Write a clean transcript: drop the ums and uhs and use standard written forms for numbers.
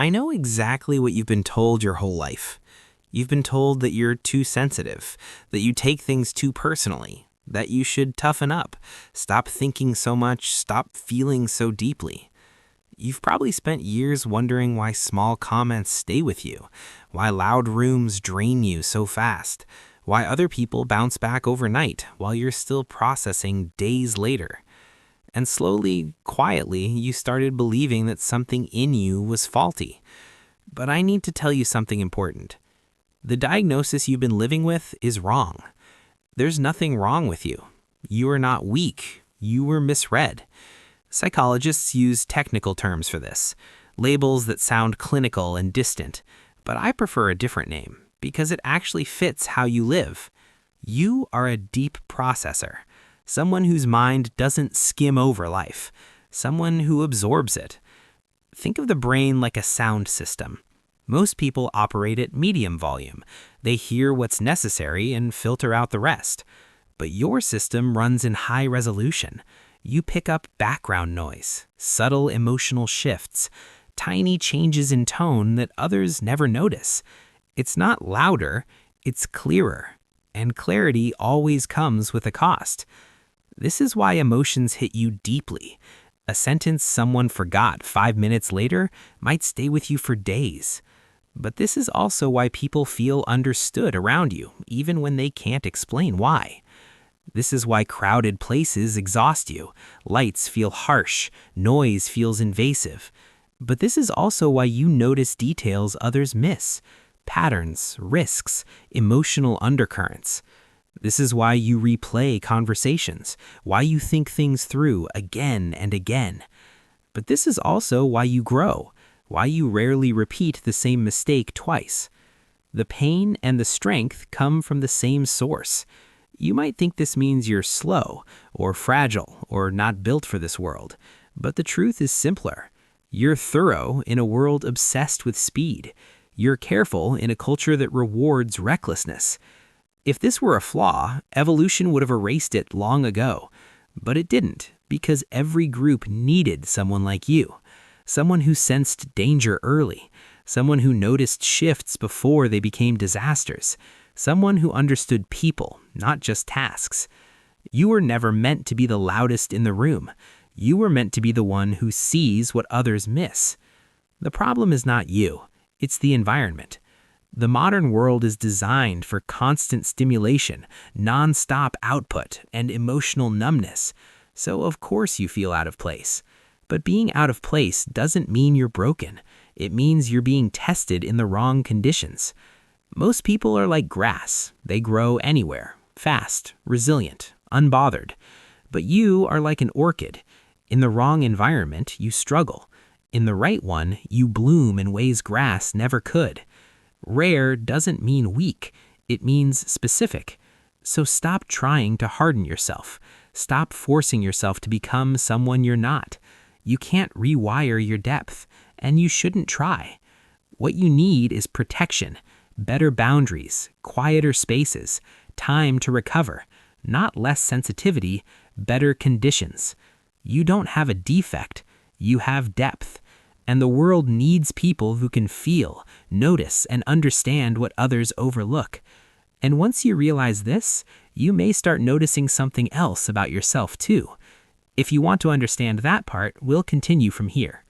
I know exactly what you've been told your whole life. You've been told that you're too sensitive, that you take things too personally, that you should toughen up, stop thinking so much, stop feeling so deeply. You've probably spent years wondering why small comments stay with you, why loud rooms drain you so fast, why other people bounce back overnight while you're still processing days later. And slowly, quietly, you started believing that something in you was faulty. But I need to tell you something important. The diagnosis you've been living with is wrong. There's nothing wrong with you. You are not weak. You were misread. Psychologists use technical terms for this, labels that sound clinical and distant, but I prefer a different name because it actually fits how you live. You are a deep processor, someone whose mind doesn't skim over life, someone who absorbs it. Think of the brain like a sound system. Most people operate at medium volume. They hear what's necessary and filter out the rest. But your system runs in high resolution. You pick up background noise, subtle emotional shifts, tiny changes in tone that others never notice. It's not louder, it's clearer. And clarity always comes with a cost. This is why emotions hit you deeply. A sentence someone forgot 5 minutes later might stay with you for days. But this is also why people feel understood around you, even when they can't explain why. This is why crowded places exhaust you. Lights feel harsh, noise feels invasive. But this is also why you notice details others miss. Patterns, risks, emotional undercurrents. This is why you replay conversations, why you think things through again and again. But this is also why you grow, why you rarely repeat the same mistake twice. The pain and the strength come from the same source. You might think this means you're slow, or fragile, or not built for this world, but the truth is simpler. You're thorough in a world obsessed with speed. You're careful in a culture that rewards recklessness. If this were a flaw, evolution would have erased it long ago. But it didn't, because every group needed someone like you. Someone who sensed danger early. Someone who noticed shifts before they became disasters. Someone who understood people, not just tasks. You were never meant to be the loudest in the room. You were meant to be the one who sees what others miss. The problem is not you. It's the environment. The modern world is designed for constant stimulation, non-stop output, and emotional numbness. So of course you feel out of place. But being out of place doesn't mean you're broken. It means you're being tested in the wrong conditions. Most people are like grass. They grow anywhere, fast, resilient, unbothered. But you are like an orchid. In the wrong environment, you struggle. In the right one, you bloom in ways grass never could. Rare doesn't mean weak. It means specific. So stop trying to harden yourself. Stop forcing yourself to become someone you're not. You can't rewire your depth, and you shouldn't try. What you need is protection, better boundaries, quieter spaces, time to recover, not less sensitivity, better conditions. You don't have a defect, you have depth. And the world needs people who can feel, notice, and understand what others overlook. And once you realize this, you may start noticing something else about yourself too. If you want to understand that part, we'll continue from here.